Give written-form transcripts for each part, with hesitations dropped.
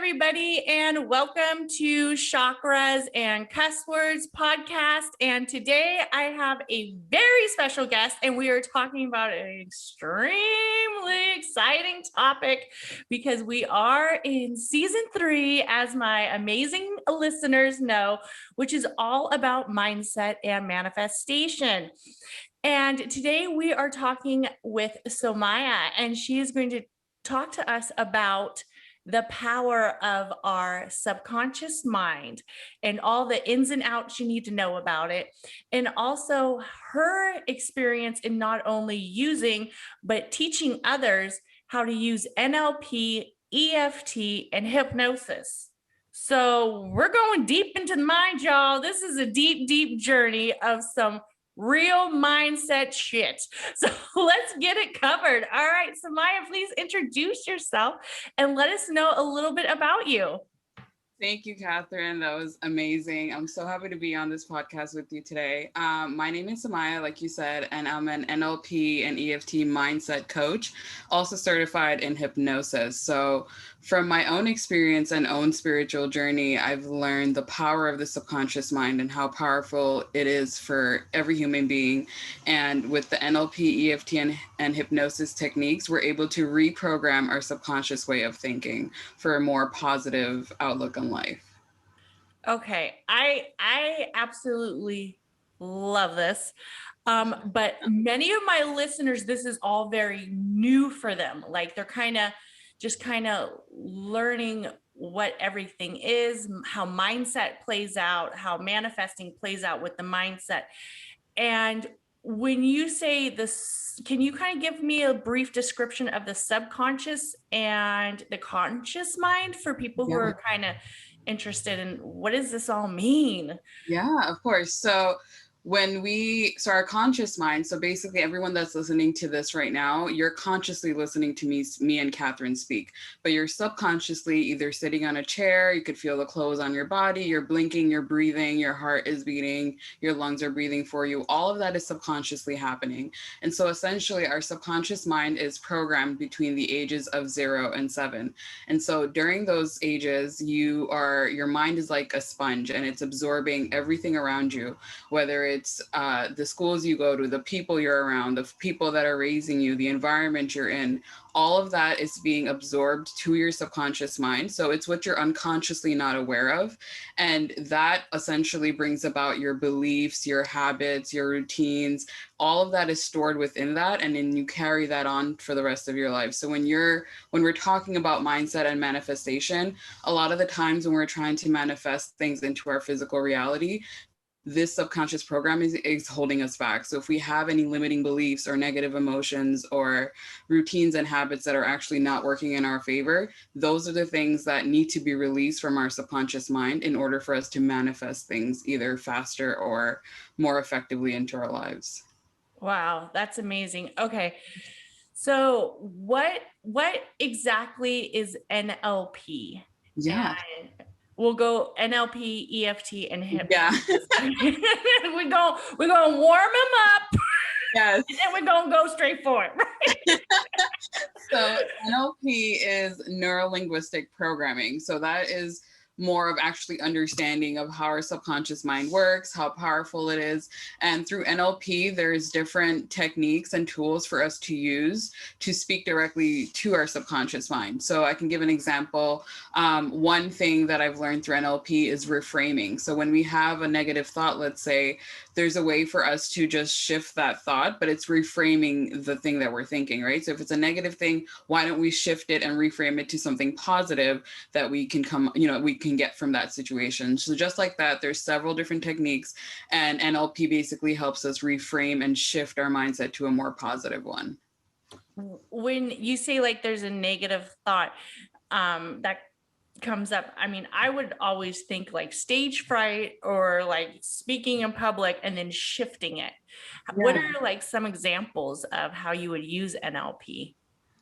everybody, and welcome to Chakras and Cusswords podcast. And today I have a very special guest, and we are talking about an extremely exciting topic because we are in season 3, as my amazing listeners know, which is all about mindset and manifestation. And today we are talking with Sumaya, and she is going to talk to us about the power of our subconscious mind and all the ins and outs you need to know about it. And also her experience in not only using, but teaching others how to use NLP, EFT, and hypnosis. So we're going deep into the mind, y'all. This is a deep, deep journey of some real mindset shit. So let's get it covered. All right, Sumaya, please introduce yourself and let us know a little bit about you. Thank you, Catherine. That was amazing. I'm so happy to be on this podcast with you today. My name is Sumaya, like you said, and I'm an NLP and EFT Mindset Coach, also certified in hypnosis. So from my own experience and own spiritual journey, I've learned the power of the subconscious mind and how powerful it is for every human being. And with the NLP, EFT, and hypnosis techniques, we're able to reprogram our subconscious way of thinking for a more positive outlook on life. Okay, I absolutely love this. But many of my listeners, this is all very new for them. Like they're kind of learning what everything is, how mindset plays out, how manifesting plays out with the mindset. And when you say this, can you kind of give me a brief description of the subconscious and the conscious mind for people who are kind of interested in what does this all mean? Yeah, of course. So our conscious mind, so basically everyone that's listening to this right now, you're consciously listening to me and Catherine speak, but you're subconsciously either sitting on a chair, you could feel the clothes on your body, you're blinking, you're breathing, your heart is beating, your lungs are breathing for you. All of that is subconsciously happening. And so essentially our subconscious mind is programmed between the ages of 0 and 7. And so during those ages, your mind is like a sponge and it's absorbing everything around you, whether it's the schools you go to, the people you're around, the people that are raising you, the environment you're in. All of that is being absorbed to your subconscious mind. So it's what you're unconsciously not aware of. And that essentially brings about your beliefs, your habits, your routines. All of that is stored within that. And then you carry that on for the rest of your life. So when we're talking about mindset and manifestation, a lot of the times when we're trying to manifest things into our physical reality, this subconscious program is holding us back. So if we have any limiting beliefs or negative emotions or routines and habits that are actually not working in our favor, those are the things that need to be released from our subconscious mind in order for us to manifest things either faster or more effectively into our lives. Wow, that's amazing. Okay. So what exactly is NLP? Yeah. And we'll go NLP, EFT, and hypnosis. Yeah. we're gonna warm them up. Yes. And then we're gonna go straight for it. Right? So NLP is neuro-linguistic programming. So that is more of actually understanding of how our subconscious mind works, how powerful it is. And through NLP, there's different techniques and tools for us to use to speak directly to our subconscious mind. So I can give an example. One thing that I've learned through NLP is reframing. So when we have a negative thought, let's say, there's a way for us to just shift that thought, but it's reframing the thing that we're thinking, right? So if it's a negative thing, why don't we shift it and reframe it to something positive that we can get from that situation? So just like that, there's several different techniques, and NLP basically helps us reframe and shift our mindset to a more positive one. When you say like there's a negative thought that comes up, I mean, I would always think like stage fright or like speaking in public and then shifting it. Yeah. What are like some examples of how you would use NLP?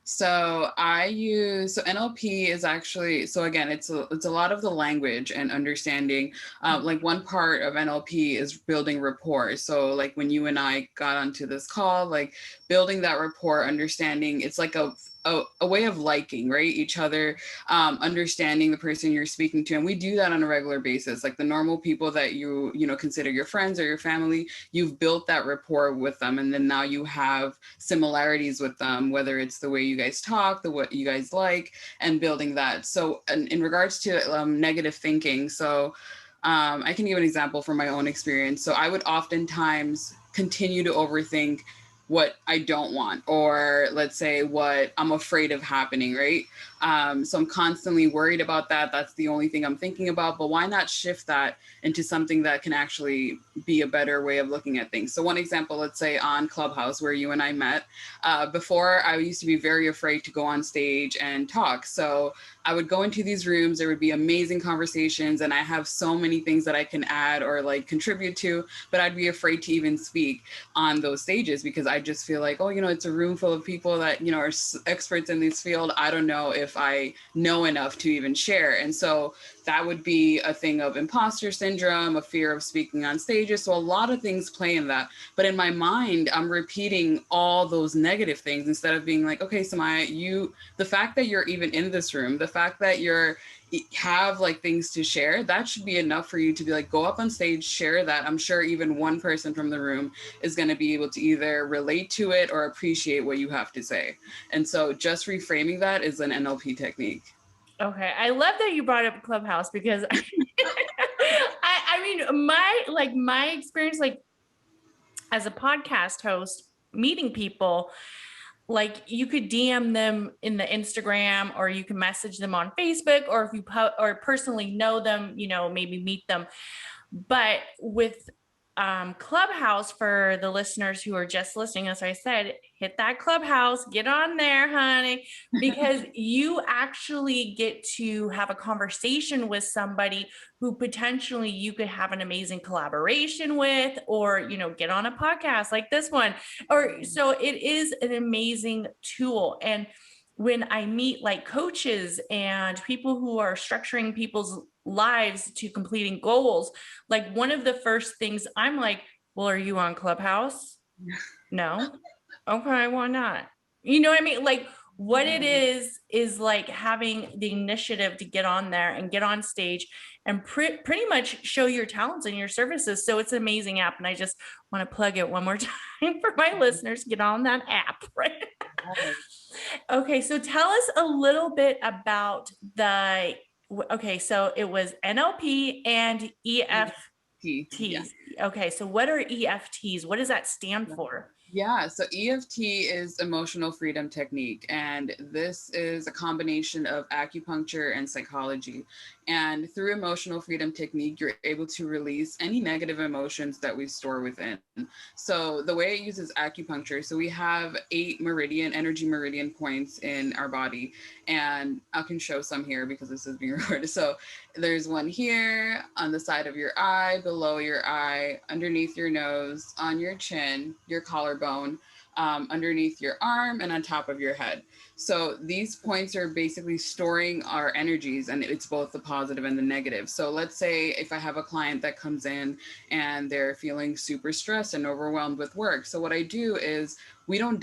So NLP is actually, so again, it's a lot of the language and understanding. Like one part of NLP is building rapport. So like when you and I got onto this call, like building that rapport, understanding, it's like a way of liking, right, each other, understanding the person you're speaking to. And we do that on a regular basis. Like the normal people that you know, consider your friends or your family, you've built that rapport with them. And then now you have similarities with them, whether it's the way you guys talk, what you guys like, and building that. So in regards to negative thinking, so I can give an example from my own experience. So I would oftentimes continue to overthink what I don't want, or let's say what I'm afraid of happening, right? So I'm constantly worried about that. That's the only thing I'm thinking about. But why not shift that into something that can actually be a better way of looking at things? So one example, let's say on Clubhouse, where you and I met, before I used to be very afraid to go on stage and talk. So I would go into these rooms, there would be amazing conversations, and I have so many things that I can add or like contribute to, but I'd be afraid to even speak on those stages because I just feel like, oh, you know, it's a room full of people that, you know, are experts in this field. I don't know if I know enough to even share. And so that would be a thing of imposter syndrome, a fear of speaking on stages. So a lot of things play in that. But in my mind, I'm repeating all those negative things instead of being like, okay, Sumaya, the fact that you're even in this room, the fact that you're have like things to share, that should be enough for you to be like, go up on stage, share that. I'm sure even one person from the room is going to be able to either relate to it or appreciate what you have to say. And so just reframing that is an NLP technique. Okay. I love that you brought up Clubhouse because I mean, my experience, like as a podcast host, meeting people, like you could DM them in the Instagram, or you can message them on Facebook, or if you or personally know them, you know, maybe meet them. But with Clubhouse, for the listeners who are just listening, as I said, hit that Clubhouse, get on there, honey, because you actually get to have a conversation with somebody who potentially you could have an amazing collaboration with, or, you know, get on a podcast like this one. Or so it is an amazing tool. And when I meet like coaches and people who are structuring people's lives to completing goals, like one of the first things I'm like, well, are you on Clubhouse? No. Okay, why not? You know what I mean? Like what it is like having the initiative to get on there and get on stage and pretty much show your talents and your services. So it's an amazing app. And I just want to plug it one more time for my listeners, get on that app, right? Okay, so tell us a little bit about okay, so it was NLP and EFTs. Yeah. Okay, so what are EFTs? What does that stand for? Yeah, so EFT is emotional freedom technique, and this is a combination of acupuncture and psychology. And through emotional freedom technique, you're able to release any negative emotions that we store within. So the way it uses acupuncture, so we have 8 energy meridian points in our body, and I can show some here because this is being recorded. So there's one here on the side of your eye, below your eye, underneath your nose, on your chin, your collarbone, underneath your arm, and on top of your head. So these points are basically storing our energies, and it's both the positive and the negative. So let's say if I have a client that comes in and they're feeling super stressed and overwhelmed with work. So what I do is we don't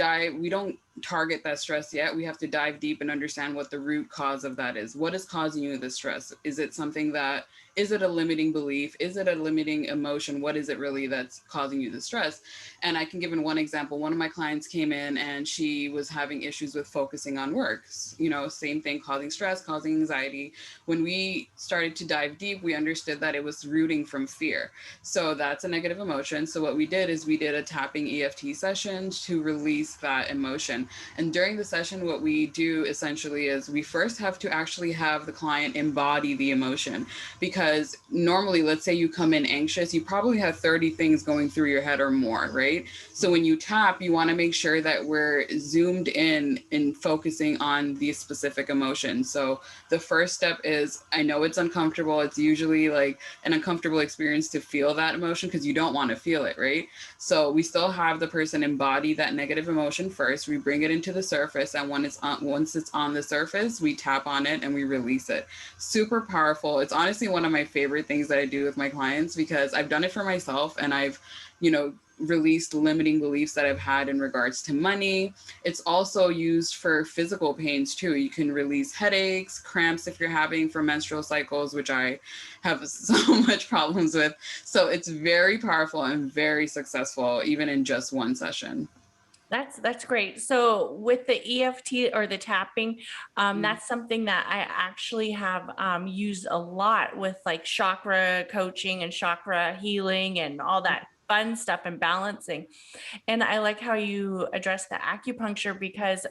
target that stress yet. We have to dive deep and understand what the root cause of that is. What is causing you the stress? Is it a limiting belief? Is it a limiting emotion? What is it really that's causing you the stress? And I can give one example. One of my clients came in and she was having issues with focusing on work. You know, same thing, causing stress, causing anxiety. When we started to dive deep, we understood that it was rooting from fear. So that's a negative emotion. So what we did is we did a tapping EFT session to release that emotion. And during the session, what we do essentially is we first have to actually have the client embody the emotion, because normally, let's say you come in anxious, you probably have 30 things going through your head or more, right? So when you tap, you want to make sure that we're zoomed in focusing on the specific emotion. So the first step is, I know it's uncomfortable. It's usually like an uncomfortable experience to feel that emotion because you don't want to feel it, right? So we still have the person embody that negative emotion first. We bring it into the surface, and once it's on the surface, we tap on it and we release it. Super powerful. It's honestly one of my favorite things that I do with my clients because I've done it for myself, and I've, released limiting beliefs that I've had in regards to money. It's also used for physical pains too. You can release headaches, cramps if you're having for menstrual cycles, which I have so much problems with. So it's very powerful and very successful, even in just one session. That's great. So with the EFT or the tapping, that's something that I actually have used a lot with like chakra coaching and chakra healing and all that fun stuff and balancing. And I like how you address the acupuncture because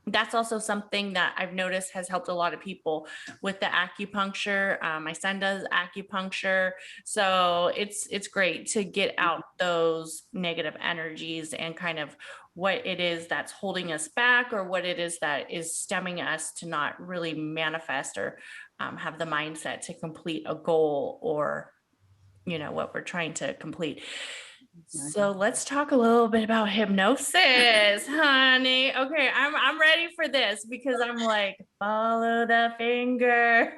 that's also something that I've noticed has helped a lot of people with the acupuncture. My son does acupuncture. So it's great to get out those negative energies and kind of what it is that's holding us back or what it is that is stemming us to not really manifest or have the mindset to complete a goal or, you know, what we're trying to complete. So let's talk a little bit about hypnosis, honey. Okay, I'm ready for this because I'm like, follow the finger.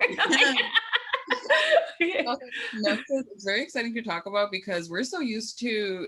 Hypnosis is very exciting to talk about because we're so used to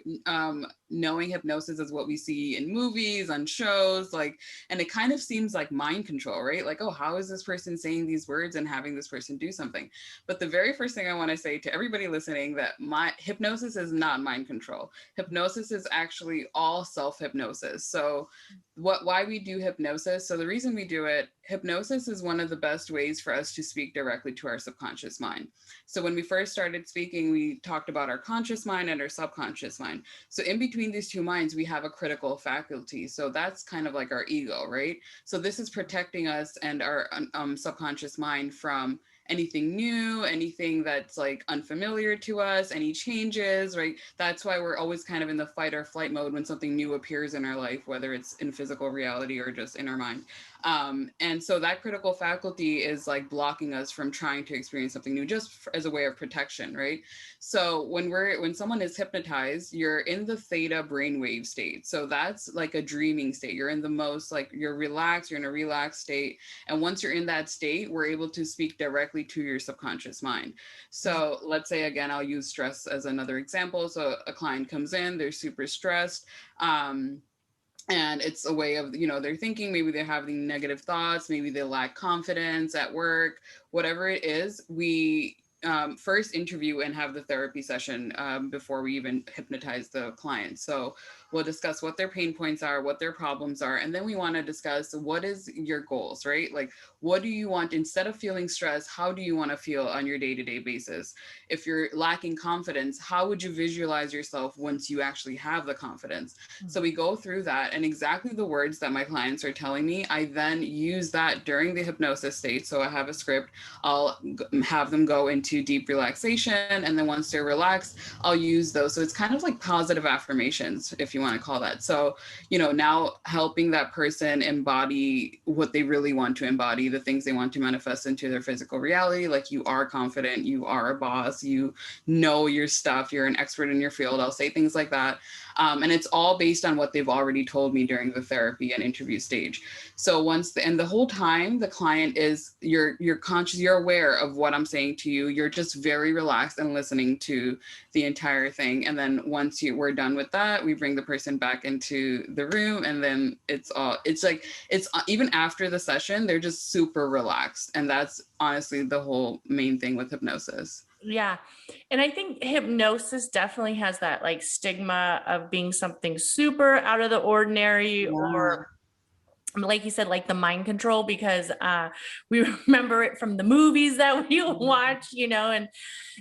knowing hypnosis as what we see in movies, on shows, like, and it kind of seems like mind control, right? Like, oh, how is this person saying these words and having this person do something? But the very first thing I want to say to everybody listening that hypnosis is not mind control. Hypnosis is actually all self-hypnosis. So why we do hypnosis. So the reason we do it, hypnosis is one of the best ways for us to speak directly to our subconscious mind. So when we first started speaking, we talked about our conscious mind and our subconscious mind. So in between these two minds, we have a critical faculty. So that's kind of like our ego, right? So this is protecting us and our subconscious mind from anything new, anything that's like unfamiliar to us, any changes, right? That's why we're always kind of in the fight or flight mode when something new appears in our life, whether it's in physical reality or just in our mind. And so that critical faculty is like blocking us from trying to experience something new, just as a way of protection, right? So when someone is hypnotized, you're in the theta brainwave state. So that's like a dreaming state. You're in the most, like, you're relaxed, you're in a relaxed state. And once you're in that state, we're able to speak directly to your subconscious mind. So let's say, again, I'll use stress as another example. So a client comes in, they're super stressed. And it's a way of, you know, they're thinking, maybe they're having negative thoughts, maybe they lack confidence at work, whatever it is, we first interview and have the therapy session before we even hypnotize the client. So we'll discuss what their pain points are, what their problems are, and then we want to discuss what is your goals, right? Like, what do you want instead of feeling stressed? How do you want to feel on your day-to-day basis? If you're lacking confidence, how would you visualize yourself once you actually have the confidence? So we go through that, and exactly the words that my clients are telling me, I then use that during the hypnosis state. So I have a script, I'll have them go into deep relaxation, and then once they're relaxed, I'll use those. So it's kind of like positive affirmations, if you want to call that. So, you know, now helping that person embody what they really want to embody, the things they want to manifest into their physical reality. Like, you are confident, you are a boss, you know your stuff, you're an expert in your field. I'll say things like that. And it's all based on what they've already told me during the therapy and interview stage. So and the whole time the client is, you're conscious, you're aware of what I'm saying to you. You're just very relaxed and listening to the entire thing. And then once we're done with that, we bring the person back into the room, and then it's even after the session, they're just super relaxed. And that's honestly the whole main thing with hypnosis. Yeah. And I think hypnosis definitely has that like stigma of being something super out of the ordinary, or like you said, like the mind control, because we remember it from the movies that we watch, you know,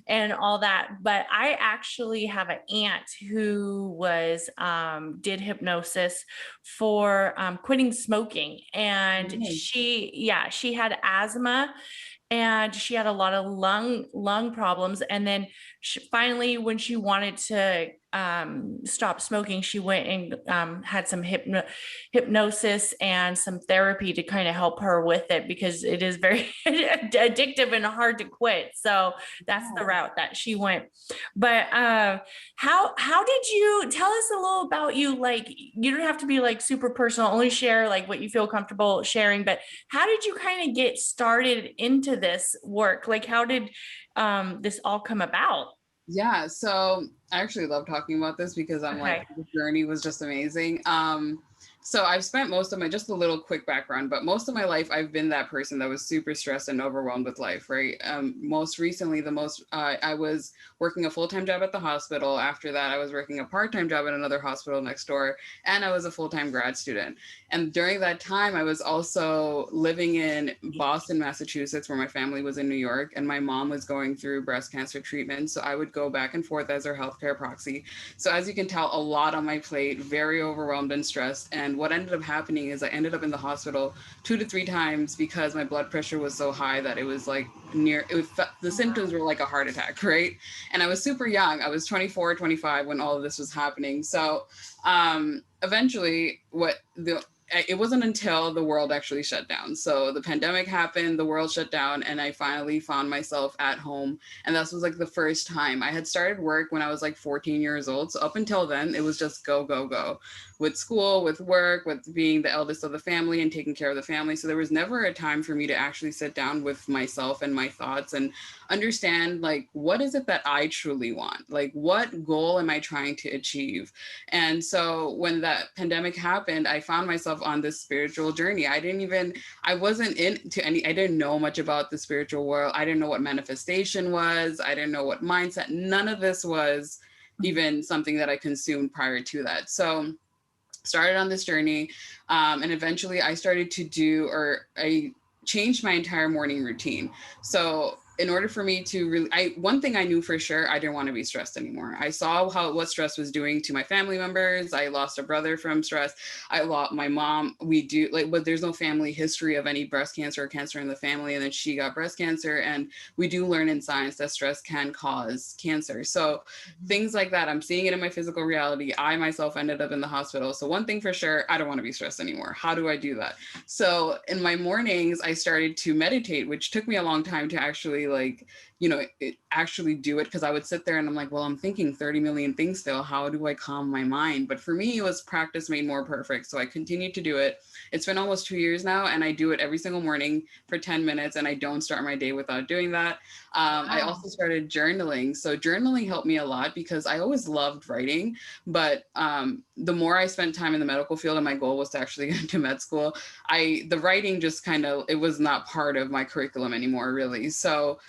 and all that. But I actually have an aunt who did hypnosis for quitting smoking, and she had asthma, and she had a lot of lung problems. And then finally, when she wanted to stop smoking, she went and had some hypnosis and some therapy to kind of help her with it, because it is very addictive and hard to quit. So that's the route that she went. But how did you tell us a little about you? Like, you don't have to be like super personal, only share like what you feel comfortable sharing. But how did you kind of get started into this work? Like, how did this all come about? Yeah, so I actually love talking about this because I'm like, Okay. the journey was just amazing. So I've spent most of my, just a little quick background, but most of my life I've been that person that was super stressed and overwhelmed with life, right? Most recently, I was working a full-time job at the hospital. After that, I was working a part-time job at another hospital next door, and I was a full-time grad student. And during that time, I was also living in Boston, Massachusetts, where my family was in New York, and my mom was going through breast cancer treatment. So I would go back and forth as her healthcare proxy. So as you can tell, a lot on my plate, very overwhelmed and stressed. And what ended up happening is I ended up in the hospital 2 to 3 times because my blood pressure was so high that it was like the symptoms were like a heart attack, right? And I was super young. I was 24, 25 when all of this was happening. So eventually it wasn't until the world actually shut down. So the pandemic happened, the world shut down, and I finally found myself at home. And this was like the first time. I had started work when I was like 14 years old. So up until then, it was just go, go, go with school, with work, with being the eldest of the family and taking care of the family. So there was never a time for me to actually sit down with myself and my thoughts and understand, like, what is it that I truly want? Like, what goal am I trying to achieve? And so when that pandemic happened, I found myself on this spiritual journey. I wasn't into I didn't know much about the spiritual world. I didn't know what manifestation was. I didn't know what mindset, none of this was even something that I consumed prior to that. So started on this journey, and eventually I changed my entire morning routine. So in order for me to one thing I knew for sure, I didn't want to be stressed anymore. I saw what stress was doing to my family members. I lost a brother from stress. I lost my mom. But there's no family history of any breast cancer or cancer in the family. And then she got breast cancer. And we do learn in science that stress can cause cancer. So things like that, I'm seeing it in my physical reality. I myself ended up in the hospital. So one thing for sure, I don't want to be stressed anymore. How do I do that? So in my mornings, I started to meditate, which took me a long time to actually actually do it, because I would sit there and I'm like, well, I'm thinking 30 million things still. How do I calm my mind? But for me, it was practice made more perfect. So I continued to do it. It's been almost 2 years now, and I do it every single morning for 10 minutes, and I don't start my day without doing that. I also started journaling. So journaling helped me a lot because I always loved writing, but the more I spent time in the medical field, and my goal was to actually get into med school, the writing just it was not part of my curriculum anymore, really. So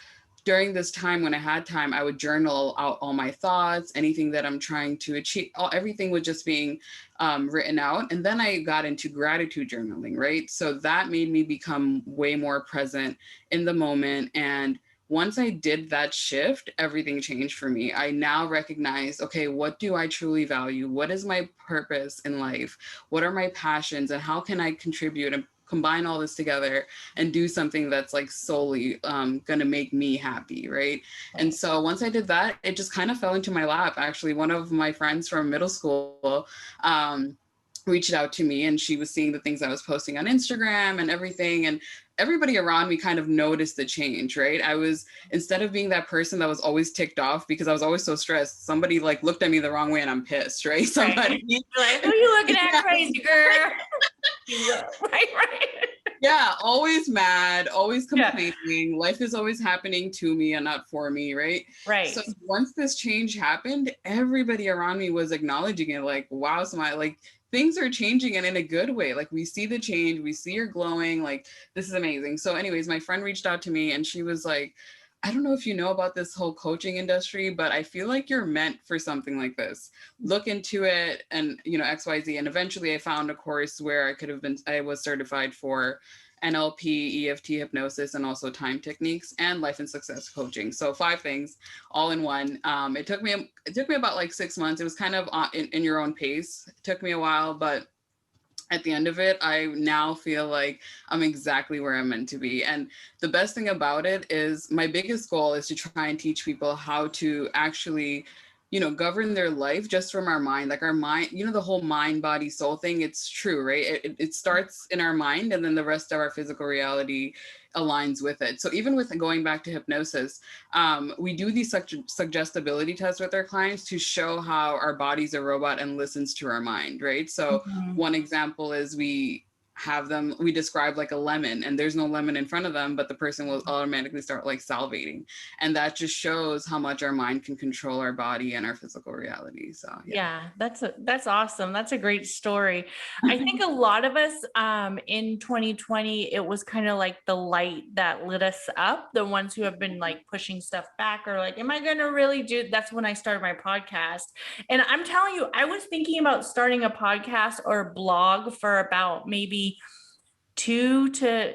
during this time, when I had time, I would journal out all my thoughts, anything that I'm trying to achieve, everything was just being written out. And then I got into gratitude journaling, right? So that made me become way more present in the moment. And once I did that shift, everything changed for me. I now recognize, okay, what do I truly value? What is my purpose in life? What are my passions? And how can I contribute and combine all this together and do something that's like solely going to make me happy, right? And so once I did that, it just kind of fell into my lap. Actually, one of my friends from middle school reached out to me, and she was seeing the things I was posting on Instagram and everything. And everybody around me kind of noticed the change, right? Instead of being that person that was always ticked off because I was always so stressed, somebody like looked at me the wrong way and I'm pissed, right? Somebody like, who are you looking at, crazy girl? Right. Yeah, always mad, always complaining. Yeah. Life is always happening to me and not for me, right? Right. So once this change happened, everybody around me was acknowledging it, like, wow, Sumaya, like things are changing and in a good way. Like we see the change, we see you're glowing, like this is amazing. So anyways, my friend reached out to me and she was like, I don't know if you know about this whole coaching industry, but I feel like you're meant for something like this. Look into it and, XYZ. And eventually I found a course where I was certified for NLP, EFT hypnosis, and also time techniques and life and success coaching. So 5 things all in one. It took me about like 6 months. It was kind of in your own pace. It took me a while, but at the end of it, I now feel like I'm exactly where I'm meant to be. And the best thing about it is my biggest goal is to try and teach people how to actually, govern their life just from our mind. Like our mind, the whole mind, body, soul thing, it's true, right? It starts in our mind, and then the rest of our physical reality aligns with it. So even with going back to hypnosis, we do these suggestibility tests with our clients to show how our body's a robot and listens to our mind, right? So one example is we have them, we describe like a lemon, and there's no lemon in front of them, but the person will automatically start like salivating. And that just shows how much our mind can control our body and our physical reality. So yeah, that's awesome. That's a great story. I think a lot of us in 2020, it was kind of like the light that lit us up, the ones who have been like pushing stuff back or like, am I going to really do? That's when I started my podcast. And I'm telling you, I was thinking about starting a podcast or a blog for about maybe 2 to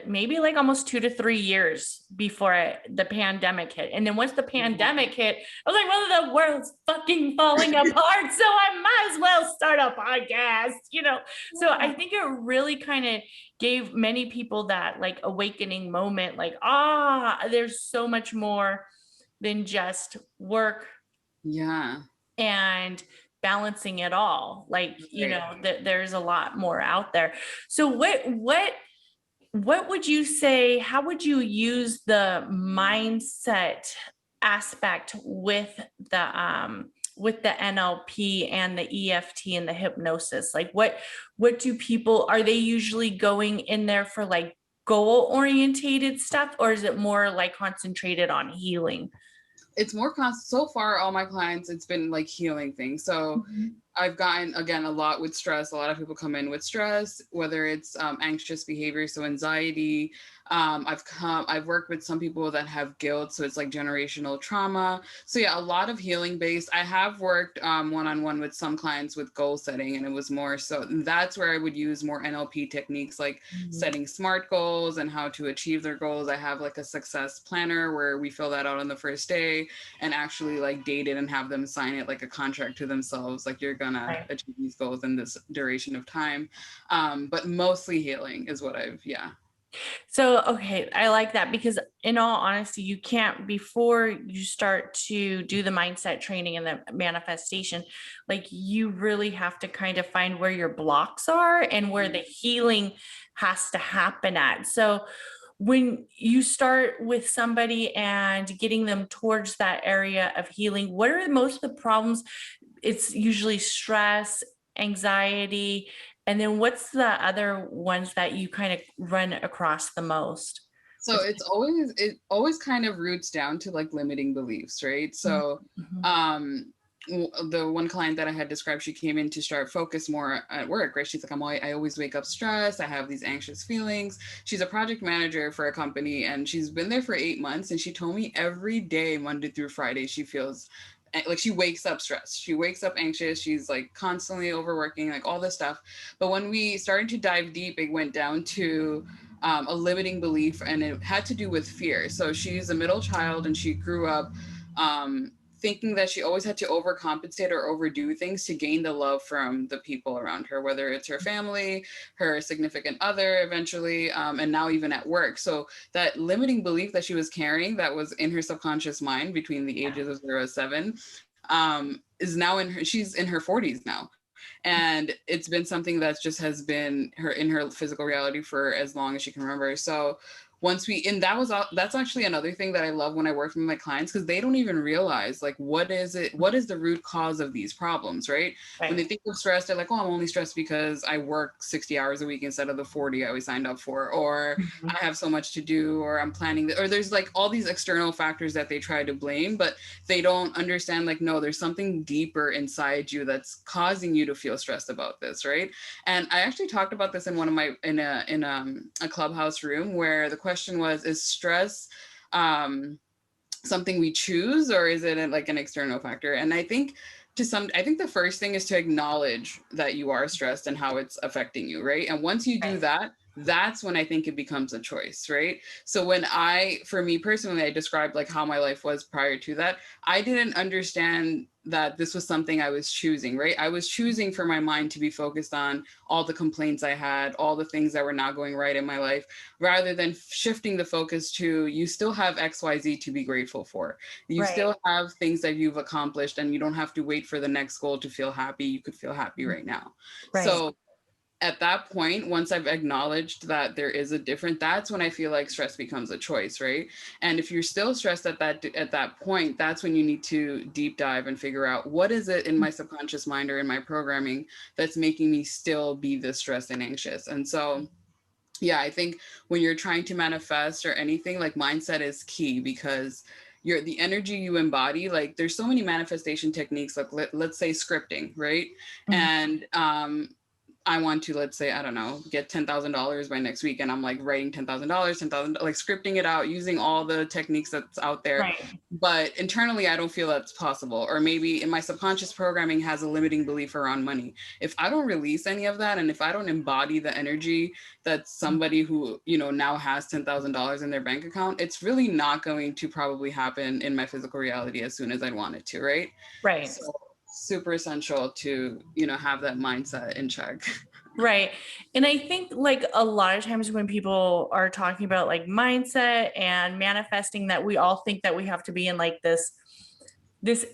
3 years before the pandemic hit. And then once the pandemic hit, I was like, well, the world's fucking falling apart. So I might as well start a podcast, you know? So I think it really kind of gave many people that like awakening moment, like, there's so much more than just work. Yeah. And balancing it all. Like, you know, there's a lot more out there. So what would you say, how would you use the mindset aspect with the NLP and the EFT and the hypnosis? Like what do people, are they usually going in there for like goal orientated stuff, or is it more like concentrated on healing? It's more so far, all my clients, it's been like healing things. So I've gotten, again, a lot with stress. A lot of people come in with stress, whether it's anxious behavior, so anxiety. I've worked with some people that have guilt, so it's like generational trauma. So yeah, a lot of healing based. I have worked one-on-one with some clients with goal setting, and it was more so that's where I would use more NLP techniques, like setting SMART goals and how to achieve their goals. I have like a success planner where we fill that out on the first day and actually like date it and have them sign it like a contract to themselves, like you're gonna achieve these goals in this duration of time. But mostly healing is what So, okay, I like that, because in all honesty, you can't, before you start to do the mindset training and the manifestation, like you really have to kind of find where your blocks are and where the healing has to happen at. So when you start with somebody and getting them towards that area of healing, what are most of the problems? It's usually stress, anxiety, and then what's the other ones that you kind of run across the most? So it always kind of roots down to like limiting beliefs, right? So the one client that I had described, she came in to start focus more at work, right? She's like, I always wake up stressed. I have these anxious feelings. She's a project manager for a company, and she's been there for 8 months. And she told me every day, Monday through Friday, she feels like she wakes up stressed. She wakes up anxious. She's like constantly overworking, like all this stuff. But when we started to dive deep, it went down to a limiting belief, and it had to do with fear. So she's a middle child, and she grew up thinking that she always had to overcompensate or overdo things to gain the love from the people around her, whether it's her family, her significant other eventually, and now even at work. So that limiting belief that she was carrying, that was in her subconscious mind between the ages of 0 and 7, is now she's in her 40s now. And it's been something that just has been in her physical reality for as long as she can remember. So that's actually another thing that I love when I work with my clients, because they don't even realize like what is the root cause of these problems, right? When they think of stress, they're like, oh, I'm only stressed because I work 60 hours a week instead of the 40 I always signed up for, or I have so much to do, or I'm planning or there's like all these external factors that they try to blame, but they don't understand like, no, there's something deeper inside you that's causing you to feel stressed about this, right? And I actually talked about this in one of my in a clubhouse room, where the question was, is stress something we choose, or is it like an external factor? And I think the first thing is to acknowledge that you are stressed and how it's affecting you, right? And once you do that, that's when I think it becomes a choice, right? So for me personally, I described like how my life was prior to that. I didn't understand that this was something I was choosing, right? I was choosing for my mind to be focused on all the complaints I had, all the things that were not going right in my life, rather than shifting the focus to, you still have XYZ to be grateful for. You still have things that you've accomplished, and you don't have to wait for the next goal to feel happy. You could feel happy right now. So at that point, once I've acknowledged that there is a difference, that's when I feel like stress becomes a choice, right? And if you're still stressed at that point, that's when you need to deep dive and figure out, what is it in my subconscious mind or in my programming that's making me still be this stressed and anxious? And so yeah, I think when you're trying to manifest or anything, like mindset is key, because the energy you embody, like there's so many manifestation techniques, like let's say scripting, right? Mhm. And I want to, let's say, I don't know, get $10,000 by next week. And I'm like writing $10,000, like scripting it out, using all the techniques that's out there. Right. But internally, I don't feel that's possible. Or maybe in my subconscious programming has a limiting belief around money. If I don't release any of that, and if I don't embody the energy that somebody who, now has $10,000 in their bank account, it's really not going to probably happen in my physical reality as soon as I'd want it to, right? Right. So super essential to, have that mindset in check. Right. And I think like a lot of times when people are talking about like mindset and manifesting, that we all think that we have to be in like this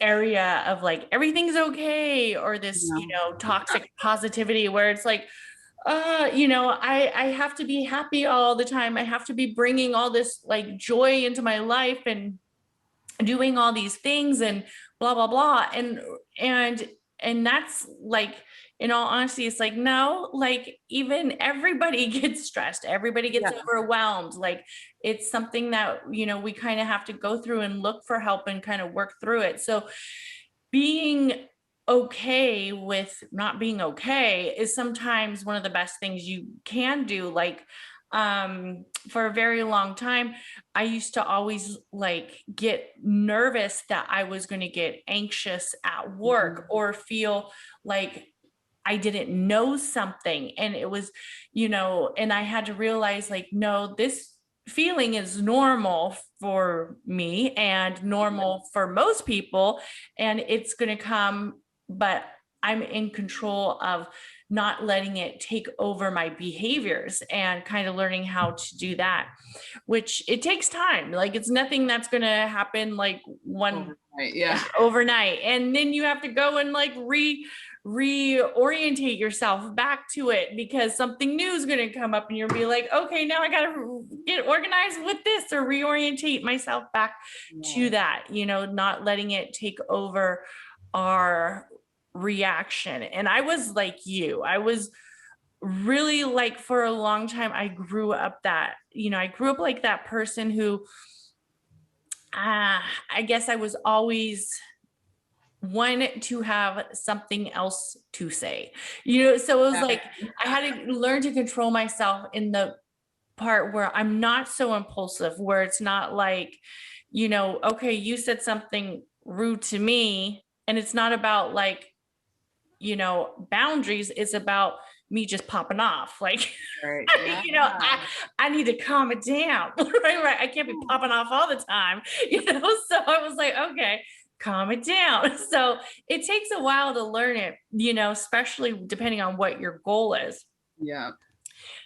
area of like everything's okay, or this, toxic positivity where it's like, I have to be happy all the time. I have to be bringing all this like joy into my life and doing all these things and blah blah blah. And that's like, in all honesty, it's like, no, like even everybody gets stressed, everybody gets overwhelmed. Like it's something that we kind of have to go through and look for help and kind of work through it. So being okay with not being okay is sometimes one of the best things you can do. Like for a very long time, I used to always like get nervous that I was going to get anxious at work or feel like I didn't know something. And it was, and I had to realize like, no, this feeling is normal for me and normal for most people. And it's going to come, but I'm in control of not letting it take over my behaviors and kind of learning how to do that, which it takes time. Like it's nothing that's going to happen like overnight. And then you have to go and like reorientate yourself back to it because something new is going to come up and you'll be like, okay, now I got to get organized with this or reorientate myself back to that, not letting it take over our reaction. And I was like you, I was really like for a long time, I grew up like that person who, I guess I was always one to have something else to say, so it was like, I had to learn to control myself in the part where I'm not so impulsive, where it's not like, okay, you said something rude to me and it's not about like, boundaries. It's about me just popping off. Like, Right. I need to calm it down. Right. I can't be popping off all the time, so I was like, okay, calm it down. So it takes a while to learn it, especially depending on what your goal is. Yeah.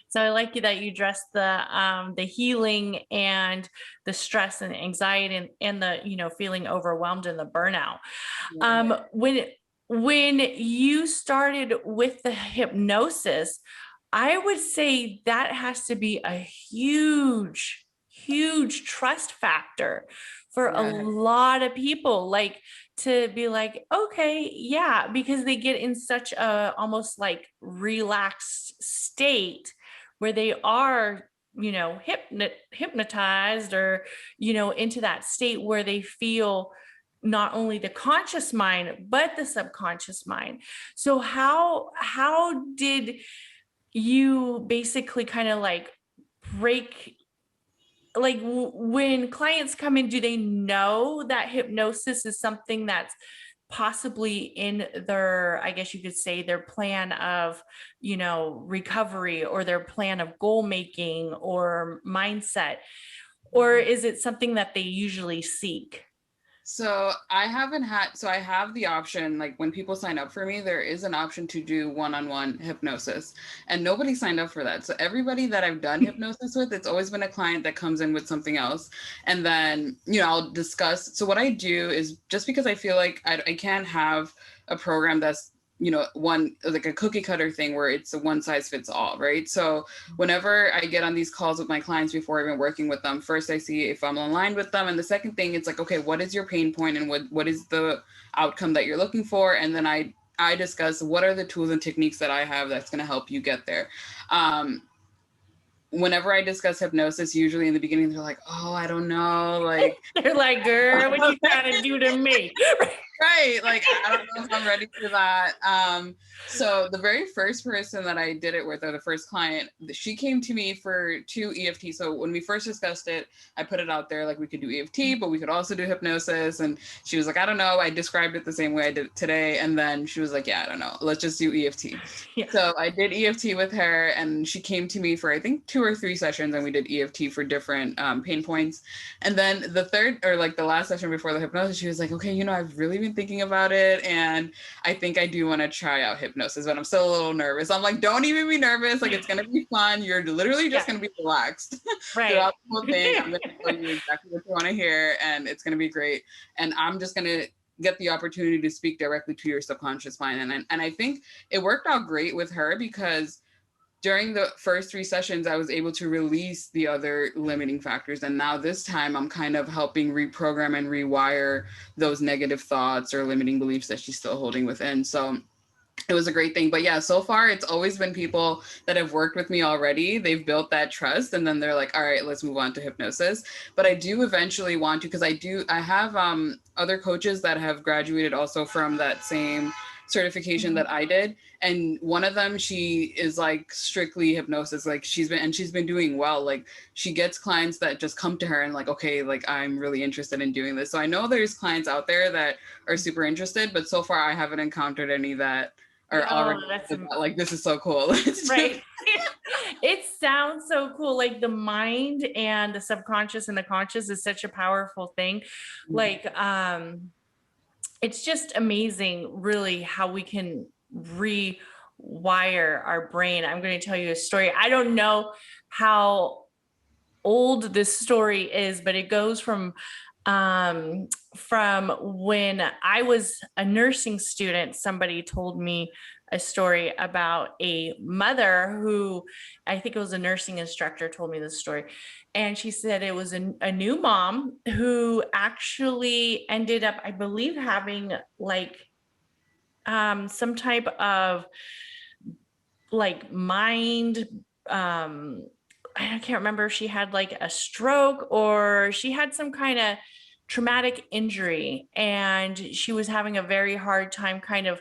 So I like that you addressed the healing and the stress and anxiety and the, feeling overwhelmed and the burnout. When you started with the hypnosis, I would say that has to be a huge, huge trust factor for a lot of people, like to be like, okay, yeah, because they get in such a almost like relaxed state where they are, hypnotized or, into that state where they feel not only the conscious mind, but the subconscious mind. So how did you basically kind of like break, like when clients come in, do they know that hypnosis is something that's possibly in their, I guess you could say, their plan of, recovery or their plan of goal making or mindset, or is it something that they usually seek? So I have the option, like when people sign up for me, there is an option to do one-on-one hypnosis, and nobody signed up for that. So everybody that I've done hypnosis with, it's always been a client that comes in with something else. And then, I'll discuss. So what I do is, just because I feel like I can't have a program that's, one like a cookie cutter thing where it's a one size fits all, right? So whenever I get on these calls with my clients before I've been working with them, first I see if I'm aligned with them. And the second thing, it's like, okay, what is your pain point and what is the outcome that you're looking for? And then I discuss what are the tools and techniques that I have that's going to help you get there. whenever I discuss hypnosis, usually in the beginning, they're like, oh, I don't know. Like, they're like, girl, what you trying to do to me? right. Like, I don't know if I'm ready for that. So the very first person that I did it with, or the first client, she came to me for 2 EFT. So when we first discussed it, I put it out there, like we could do EFT, but we could also do hypnosis. And she was like, I don't know. I described it the same way I did it today. And then she was like, yeah, I don't know. Let's just do EFT. Yeah. So I did EFT with her, and she came to me for, I think, 2 or 3 sessions, and we did EFT for different pain points. And then the third, or like the last session before the hypnosis, she was like, okay, you know, I've really been thinking about it, and I think I do want to try out hypnosis, but I'm still a little nervous. I'm like, don't even be nervous. Like, it's going to be fun. You're literally just going to be relaxed throughout the whole thing. I'm going to tell you exactly what you want to hear, and it's going to be great. And I'm just going to get the opportunity to speak directly to your subconscious mind. And I think it worked out great with her, because during the first 3 sessions, I was able to release the other limiting factors. And now this time I'm kind of helping reprogram and rewire those negative thoughts or limiting beliefs that she's still holding within. So it was a great thing. But yeah, so far it's always been people that have worked with me already. They've built that trust, and then they're like, all right, let's move on to hypnosis. But I do eventually want to, because I have other coaches that have graduated also from that same certification that I did. And one of them, she is like strictly hypnosis. Like she's been doing well. Like she gets clients that just come to her and like, okay, like I'm really interested in doing this. So I know there's clients out there that are super interested, but so far I haven't encountered any that are already like, this is so cool. Right. It sounds so cool. Like the mind and the subconscious and the conscious is such a powerful thing. Like, it's just amazing really how we can rewire our brain. I'm going to tell you a story. I don't know how old this story is, but it goes from when I was a nursing student. Somebody told me a story about a mother who, I think it was a nursing instructor, told me this story. And she said it was a new mom who actually ended up, I believe, having like some type of like mind, I can't remember if she had like a stroke or she had some kind of traumatic injury, and she was having a very hard time kind of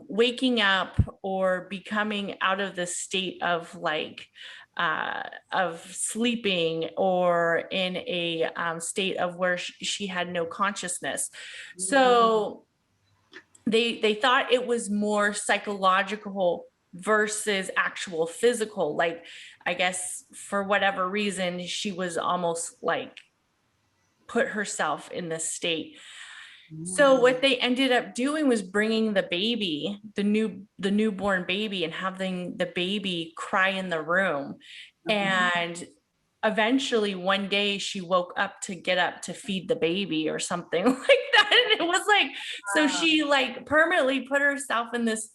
waking up or becoming out of the state of like of sleeping, or in a state of where she had no consciousness. So they thought it was more psychological versus actual physical. Like, I guess for whatever reason, she was almost like put herself in this state. So what they ended up doing was bringing the baby, the newborn baby, and having the baby cry in the room. And eventually one day she woke up to get up to feed the baby or something like that. And it was like, so she like permanently put herself in this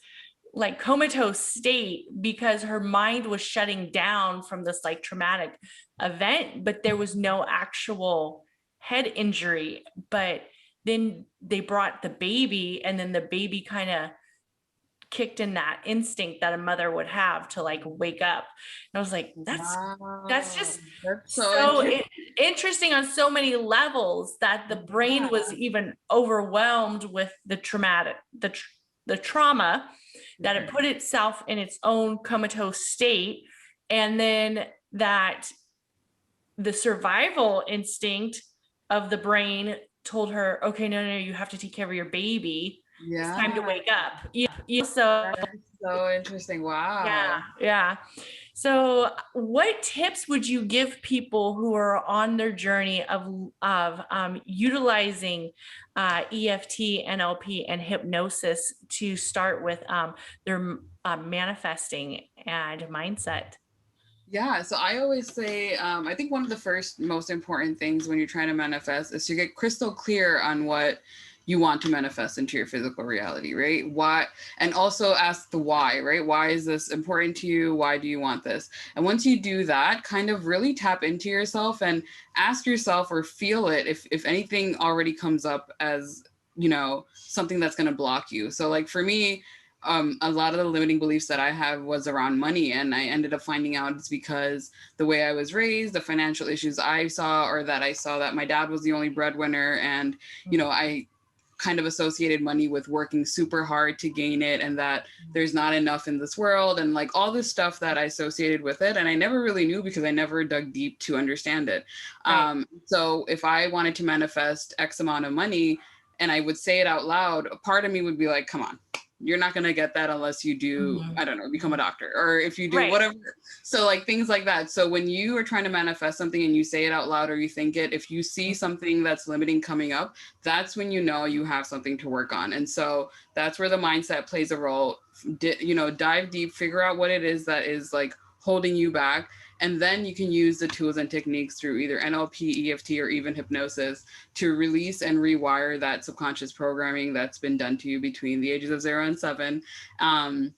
like comatose state because her mind was shutting down from this like traumatic event, but there was no actual head injury. But then they brought the baby, and then the baby kind of kicked in that instinct that a mother would have to like wake up. And I was like, that's just so interesting on so many levels, that the brain was even overwhelmed with the traumatic, the trauma, that it put itself in its own comatose state. And then that the survival instinct of the brain told her, okay, no, you have to take care of your baby. It's time to wake up. So that's so interesting. Wow. Yeah. So what tips would you give people who are on their journey of utilizing EFT, NLP, and hypnosis to start with their manifesting and mindset? Yeah, so I always say, I think one of the first most important things when you're trying to manifest is to get crystal clear on what you want to manifest into your physical reality, right? Why, and also ask the why, right? Why is this important to you? Why do you want this? And once you do that, kind of really tap into yourself and ask yourself or feel it if anything already comes up as, you know, something that's going to block you. So like for me, a lot of the limiting beliefs that I have was around money. And I ended up finding out it's because the way I was raised, the financial issues I saw, or that I saw that my dad was the only breadwinner. And, you know, I kind of associated money with working super hard to gain it, and that there's not enough in this world, and like all this stuff that I associated with it. And I never really knew because I never dug deep to understand it. Right. So if I wanted to manifest X amount of money and I would say it out loud, a part of me would be like, come on, you're not going to get that unless you do, I don't know, become a doctor, or if you do Right. whatever. So like things like that. So when you are trying to manifest something and you say it out loud or you think it, if you see something that's limiting coming up, that's when you know you have something to work on. And so that's where the mindset plays a role. You know, dive deep, figure out what it is that is like holding you back. And then you can use the tools and techniques through either NLP, EFT, or even hypnosis to release and rewire that subconscious programming that's been done to you between the ages of 0 and 7. And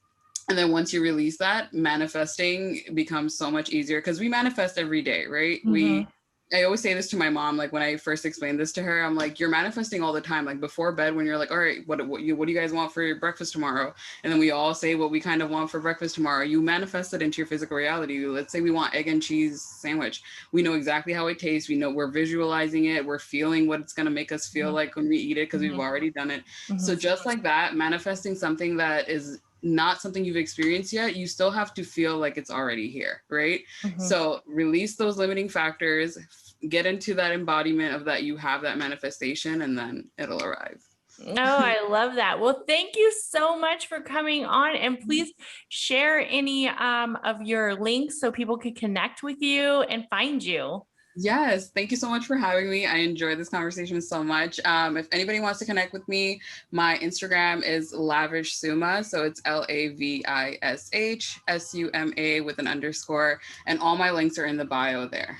then once you release that, manifesting becomes so much easier, because we manifest every day, right? I always say this to my mom, like when I first explained this to her, I'm like, you're manifesting all the time. Like before bed, when you're like, all right, what do you guys want for your breakfast tomorrow? And then we all say what we kind of want for breakfast tomorrow. You manifest it into your physical reality. Let's say we want egg and cheese sandwich. We know exactly how it tastes. We know, we're visualizing it. We're feeling what it's going to make us feel like when we eat it, because we've already done it. So just like that, manifesting something that is not something you've experienced yet, you still have to feel like it's already here, right? So release those limiting factors, get into that embodiment of that you have that manifestation, and then it'll arrive. Oh, I love that. Well, thank you so much for coming on, and please share any of your links so people can connect with you and find you. Yes, thank you so much for having me. I enjoyed this conversation so much. If anybody wants to connect with me, my Instagram is Lavish Suma. So it's LAVISHSUMA with an underscore, and all my links are in the bio there.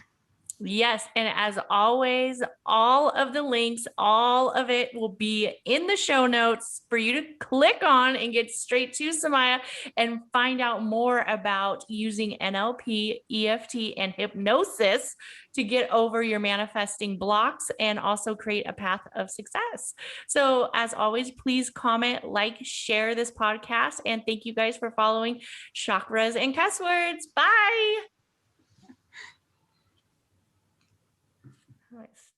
Yes. And as always, all of the links, all of it will be in the show notes for you to click on and get straight to Sumaya and find out more about using NLP, EFT, and hypnosis to get over your manifesting blocks and also create a path of success. So as always, please comment, like, share this podcast. And thank you guys for following Chakras and Cusswords. Bye. Nice.